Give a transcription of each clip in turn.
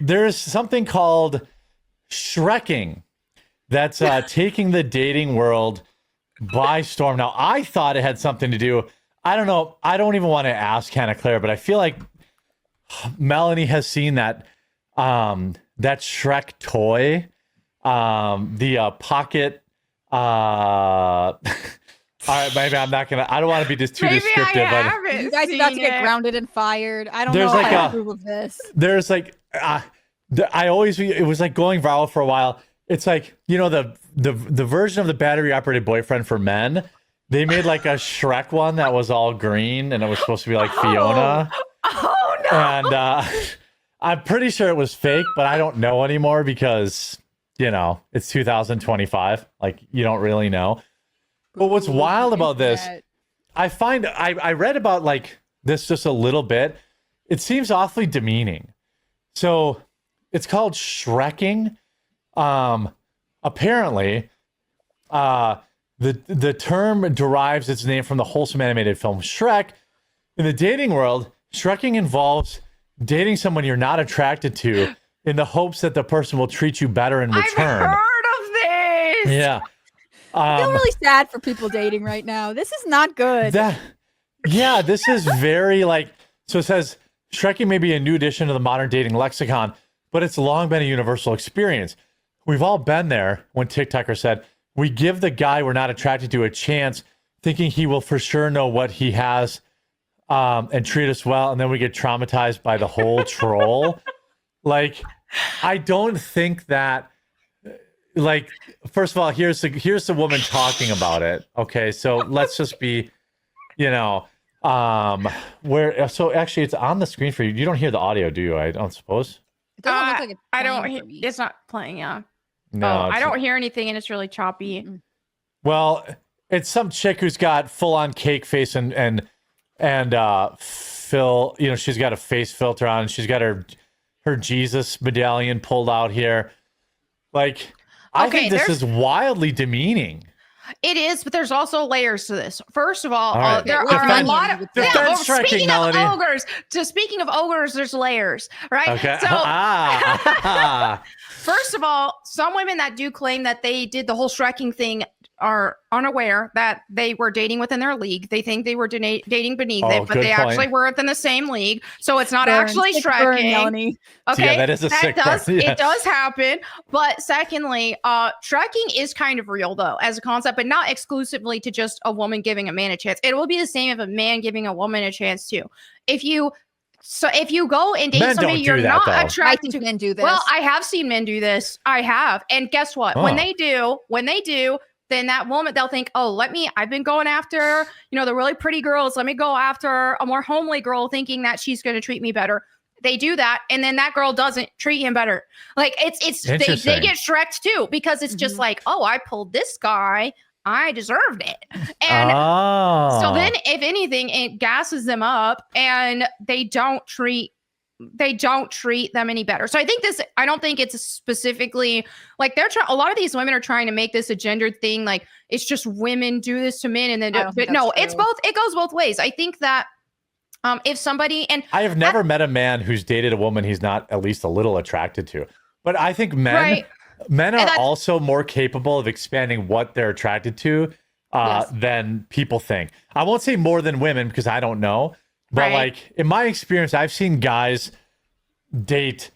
there's something called shreking that's taking the dating world by storm. Now, I thought it had something to do. I don't know. I don't even want to ask Hannah Claire, but I feel like Melonie has seen that that Shrek toy, the pocket. All right, maybe I'm not gonna. I don't want to be just too descriptive. You guys are about to get grounded and fired. I don't know like if I approve of this. There's like, it was like going viral for a while. It's like, you know, the version of the battery operated boyfriend for men. They made like a Shrek one that was all green, and it was supposed to be like Fiona. Oh no! And I'm pretty sure it was fake, but I don't know anymore because, you know, it's 2025. Like, you don't really know. But what's wild about this, I read about like this just a little bit. It seems awfully demeaning. So it's called shreking. Apparently, the term derives its name from the wholesome animated film Shrek. In the dating world, shreking involves dating someone you're not attracted to in the hopes that the person will treat you better in return. I've heard of this. Yeah. I feel really sad for people dating right now. This is not good. This is very like, so it says shreking may be a new addition to the modern dating lexicon, but it's long been a universal experience. We've all been there when TikToker said, we give the guy we're not attracted to a chance, thinking he will for sure know what he has and treat us well. And then we get traumatized by the whole troll. Like, I don't think that, like, first of all, here's the woman talking about it. Okay, so let's just be, you know, so actually it's on the screen for you. You don't hear the audio, do you? I don't suppose. It doesn't look like it's I don't. playing It's not playing. Yeah. No, I don't hear anything, and it's really choppy. Well, it's some chick who's got full on cake face and Phil. You know, she's got a face filter on. She's got her Jesus medallion pulled out here. Like, I think this is wildly demeaning. It is, but there's also layers to this. First of all, right. there are a lot of speaking of ogres. Speaking of ogres, there's layers, right? Okay. So, first of all, some women that do claim that they did the whole shreking thing are unaware that they were dating within their league. They think they were dating beneath it, but they actually weren't in the same league. So it's not actually shreking. Okay, yeah, that is a sick burn. Yeah. It does happen. But secondly, shreking is kind of real though as a concept, but not exclusively to just a woman giving a man a chance. It will be the same if a man giving a woman a chance too. If you go and date somebody you're not attracted to, men do this. Well, I have seen men do this. I have, and guess what? When they do, then that woman, they'll think, oh, I've been going after, you know, the really pretty girls. Let me go after a more homely girl thinking that she's going to treat me better. They do that. And then that girl doesn't treat him better. Like they get shreked too, because it's just like, oh, I pulled this guy. I deserved it. And so then if anything, it gasses them up and they don't treat them any better. So I don't think it's specifically like a lot of these women are trying to make this a gendered thing. Like it's just women do this to men. And then, it's both. It goes both ways. I think that if somebody, and I have never met a man who's dated a woman he's not at least a little attracted to, but I think men are also more capable of expanding what they're attracted to than people think. I won't say more than women because I don't know. But like in my experience, I've seen guys date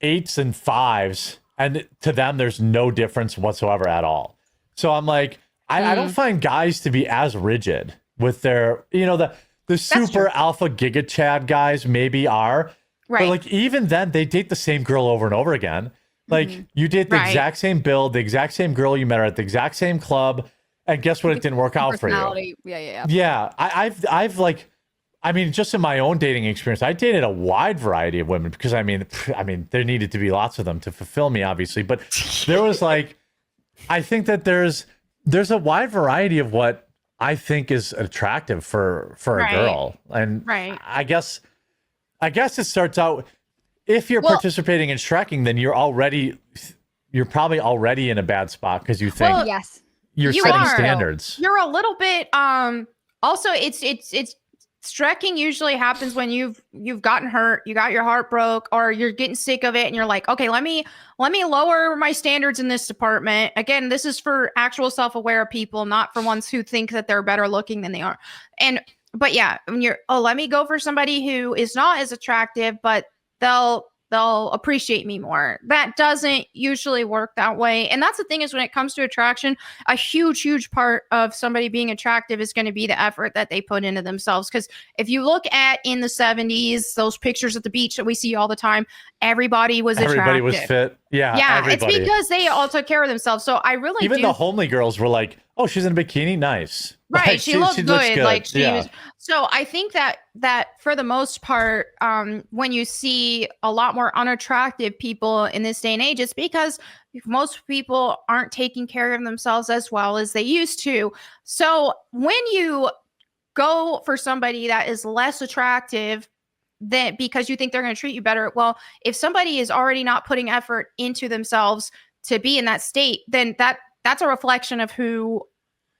8s and 5s, and to them, there's no difference whatsoever at all. So I'm like, I don't find guys to be as rigid with their, you know, the super alpha giga chad guys maybe are, but like even then, they date the same girl over and over again. Like you date the exact same build, the exact same girl you met her at the exact same club, and guess what? It didn't work out for you. Yeah. I've like. I mean, just in my own dating experience, I dated a wide variety of women because I mean, there needed to be lots of them to fulfill me, obviously. But there was like, I think that there's a wide variety of what I think is attractive for a girl, and I guess it starts out if you're participating in shreking, then you're probably already in a bad spot because you think you're setting standards. You're a little bit also it's shreking usually happens when you've gotten hurt, you got your heart broke, or you're getting sick of it, and you're like, okay, let me lower my standards in this department. Again, this is for actual self-aware people, not for ones who think that they're better looking than they are. But yeah, when you're, let me go for somebody who is not as attractive, but they'll appreciate me more. That doesn't usually work that way. And that's the thing, is when it comes to attraction, a huge part of somebody being attractive is going to be the effort that they put into themselves. Because if you look at in the 70s, those pictures at the beach that we see all the time, everybody was attractive. Everybody was fit. Yeah, everybody. It's because they all took care of themselves. So I really even the homely girls were like, oh, she's in a bikini, nice. Right, Like, she looked good. Like she yeah. was. So I think that for the most part, when you see a lot more unattractive people in this day and age, it's because most people aren't taking care of themselves as well as they used to. So when you go for somebody that is less attractive, that because you think they're going to treat you better, well, if somebody is already not putting effort into themselves to be in that state, then that's a reflection of who.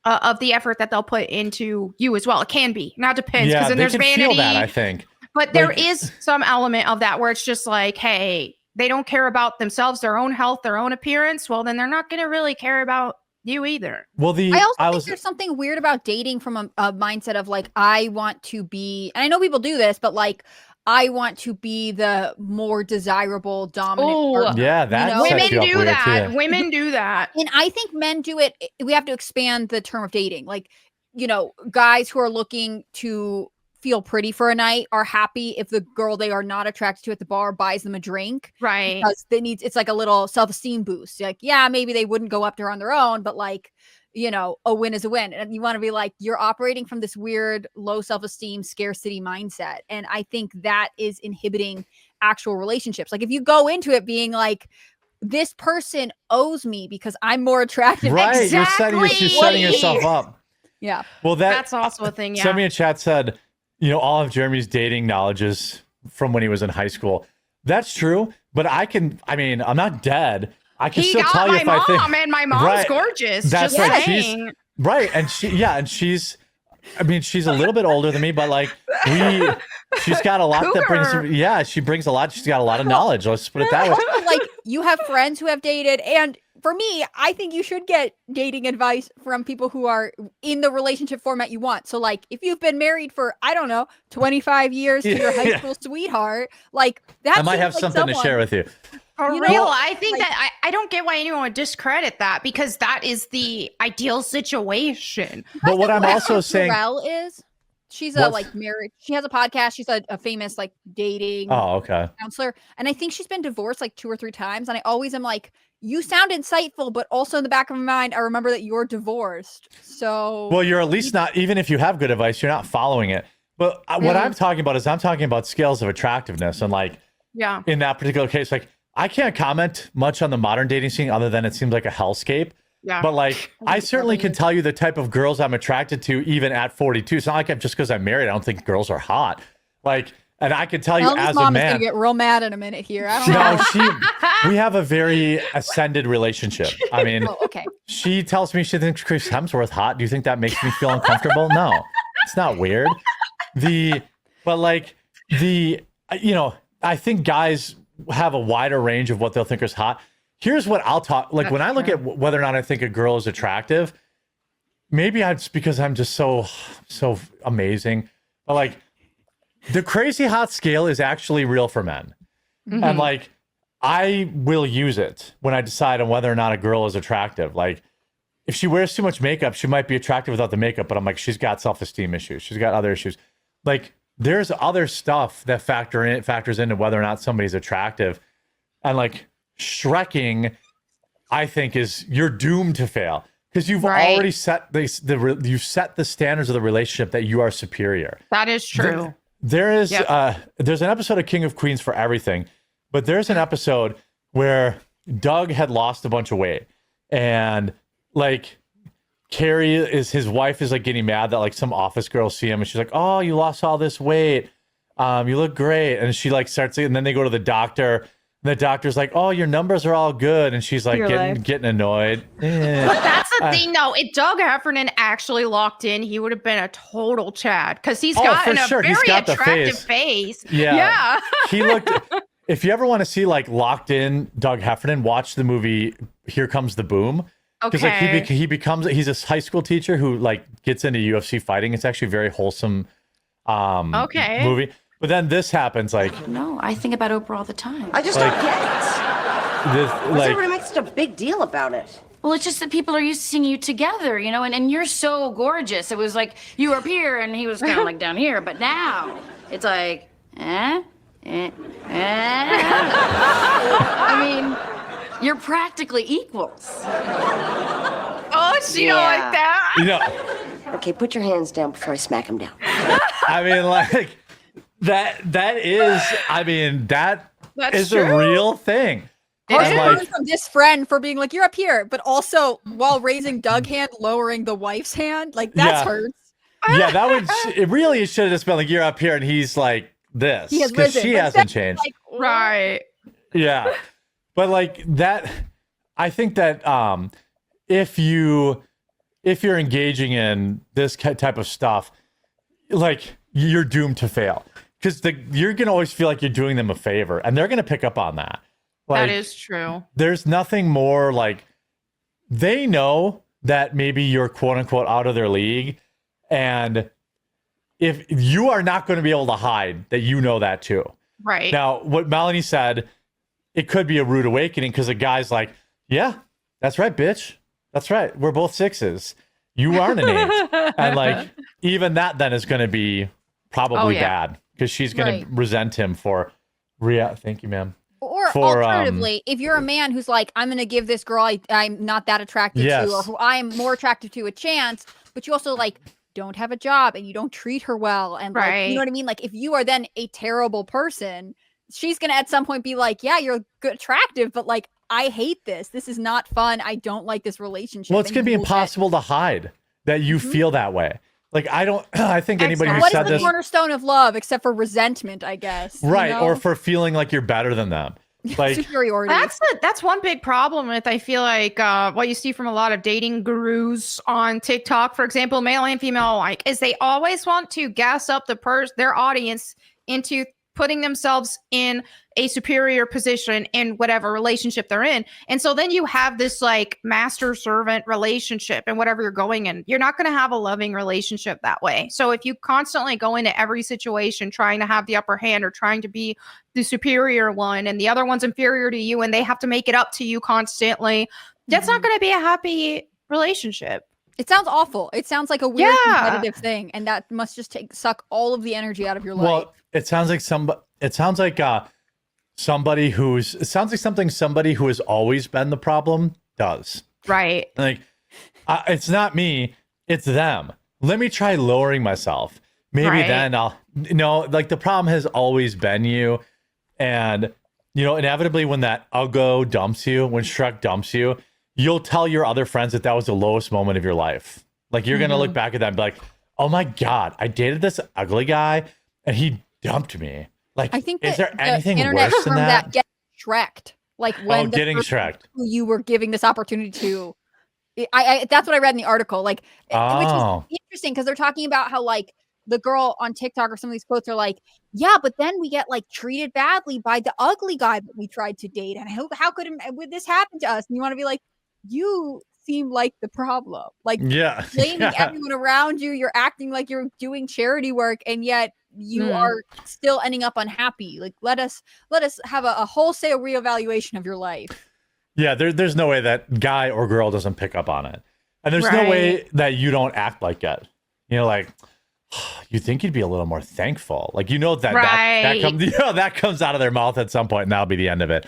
Of the effort that they'll put into you as well. It can be. Now it depends, because then there's vanity. Feel that, I think. But there is some element of that where it's just like, hey, they don't care about themselves, their own health, their own appearance. Well, then they're not going to really care about you either. Well, I also think there's something weird about dating from a mindset of like, I want to be, and I know people do this, but like, I want to be the more desirable, dominant partner. Yeah, that women do that. Women do that. And I think men do it. We have to expand the term of dating. Like, guys who are looking to feel pretty for a night are happy if the girl they are not attracted to at the bar buys them a drink. Right. Because it's like a little self-esteem boost. Like, yeah, maybe they wouldn't go up to her on their own, but like, a win is a win. And you want to be like, you're operating from this weird low self-esteem scarcity mindset. And I think that is inhibiting actual relationships. Like if you go into it being like, this person owes me because I'm more attractive. Right. Exactly. You're setting yourself up. Yeah. Well, that's also a thing. Yeah. Somebody in chat said, all of Jeremy's dating knowledge is from when he was in high school. That's true. But I'm not dead. I can still tell you if I think. And my mom's gorgeous. That's just right. saying. And she's a little bit older than me, but like she's got a lot Cougar. that brings. She brings a lot. She's got a lot of knowledge. Let's put it that way. Like you have friends who have dated, and for me, I think you should get dating advice from people who are in the relationship format you want. So like if you've been married for, 25 years to your high school sweetheart, like that. I might have something to share with you. For real, I think that I don't get why anyone would discredit that, because that is the ideal situation. But what I'm also saying is she's married. She has a podcast. She's a famous like dating counselor. And I think she's been divorced like 2 or 3 times. And I always am like, you sound insightful, but also in the back of my mind, I remember that you're divorced. So well, you're at least not, even if you have good advice, you're not following it. But what I'm talking about is I'm talking about scales of attractiveness. And like, in that particular case, like, I can't comment much on the modern dating scene other than it seems like a hellscape. Yeah. But like, I certainly can tell you the type of girls I'm attracted to even at 42. It's not like just because I'm married, I don't think girls are hot. Like, and I can tell you as a man. Mom is gonna get real mad in a minute here. I don't know. We have a very ascended relationship. I mean, she tells me she thinks Chris Hemsworth hot. Do you think that makes me feel uncomfortable? No, it's not weird. I think guys have a wider range of what they'll think is hot. Here's what I'll talk like. That's when I look at whether or not I think a girl is attractive, maybe it's because I'm just so amazing. But like, the crazy hot scale is actually real for men. Mm-hmm. And like, I will use it when I decide on whether or not a girl is attractive. Like, if she wears too much makeup, she might be attractive without the makeup, but I'm like, she's got self-esteem issues. She's got other issues. Like, there's other stuff that factors into whether or not somebody's attractive. And like, shreking, I think you're doomed to fail because you've already set you set the standards of the relationship that you are superior. That is true. There's an episode of King of Queens for everything, but there's an episode where Doug had lost a bunch of weight, and like Carrie his wife is like getting mad that like some office girls see him, and she's like, "Oh, you lost all this weight. You look great." And she like starts, and then they go to the doctor. And the doctor's like, "Oh, your numbers are all good," and she's like getting annoyed. But that's the thing, though. If Doug Heffernan actually locked in, he would have been a total Chad because he's got a very attractive face. Yeah. He looked. If you ever want to see like locked in Doug Heffernan, watch the movie Here Comes the Boom. Because like he's a high school teacher who like gets into UFC fighting. It's actually a very wholesome movie. But then this happens like no, I think about Oprah all the time. I just don't get it. Why does everybody make such a big deal about it? Well, it's just that people are used to seeing you together, you know, and you're so gorgeous. It was like you were up here and he was kind of like down here, but now it's like, I mean, you're practically equals. Oh, she don't like that. You know, okay, put your hands down before I smack him down. I mean, like that is That's a real thing. Like, from this friend for being like, you're up here, but also while raising Doug's hand, lowering the wife's hand. Like, that's hurts. Yeah, that would, it really should have just been like, you're up here, and he's like this. Because she hasn't changed. Like, right. Yeah. But like that, I think that if you're engaging in this type of stuff, like you're doomed to fail. Because you're going to always feel like you're doing them a favor, and they're going to pick up on that. Like, that is true. There's nothing more like they know that maybe you're quote unquote out of their league. And if you are not going to be able to hide that, you know that too. Right. Now, what Melonie said, it could be a rude awakening because the guy's like, yeah, that's right, bitch. That's right. We're both 6s. You aren't an 8. And like, even that then is going to be probably bad because she's going to resent him for thank you, ma'am. Or alternatively, if you're a man who's like, I'm going to give this girl I'm not that attracted to, or who I'm more attracted to, a chance, but you also like don't have a job and you don't treat her well, and like, you know what I mean? Like if you are then a terrible person, she's going to at some point be like, yeah, you're good, attractive, but like I hate this. This is not fun. I don't like this relationship. Well, it's going to be impossible to hide that you feel that way. Like, I think anybody who said this. What is the cornerstone of love except for resentment, I guess? Right. You know? Or for feeling like you're better than them. Like superiority. That's one big problem with, I feel like, what you see from a lot of dating gurus on TikTok, for example, male and female alike, is they always want to gas up their audience into putting themselves in a superior position in whatever relationship they're in. And so then you have this like master servant relationship and whatever you're going in, you're not going to have a loving relationship that way. So if you constantly go into every situation trying to have the upper hand or trying to be the superior one and the other one's inferior to you and they have to make it up to you constantly, that's not going to be a happy relationship. It sounds awful. It sounds like a weird competitive thing, and that must just suck all of the energy out of your life. Well, it sounds like somebody who has always been the problem does. Right. Like, it's not me, it's them. Let me try lowering myself. Maybe then like the problem has always been you. And, inevitably when that Uggo dumps you, when Shrek dumps you, you'll tell your other friends that was the lowest moment of your life. Like you're going to look back at that and be like, oh my God, I dated this ugly guy and he dumped me. Like, I think is there anything worse than that? Get Shreked. Like when getting Shreked. Who you were giving this opportunity to. That's what I read in the article. Like, which is interesting because they're talking about how like the girl on TikTok or some of these quotes are like, yeah, but then we get like treated badly by the ugly guy that we tried to date. And how would this happen to us? And you want to be like, you seem like the problem. Like blaming everyone around you. You're acting like you're doing charity work, and yet you are still ending up unhappy. Like let us have a wholesale reevaluation of your life. Yeah, there's no way that guy or girl doesn't pick up on it, and there's no way that you don't act like it. Like you think you'd be a little more thankful. Like that comes that comes out of their mouth at some point, and that'll be the end of it.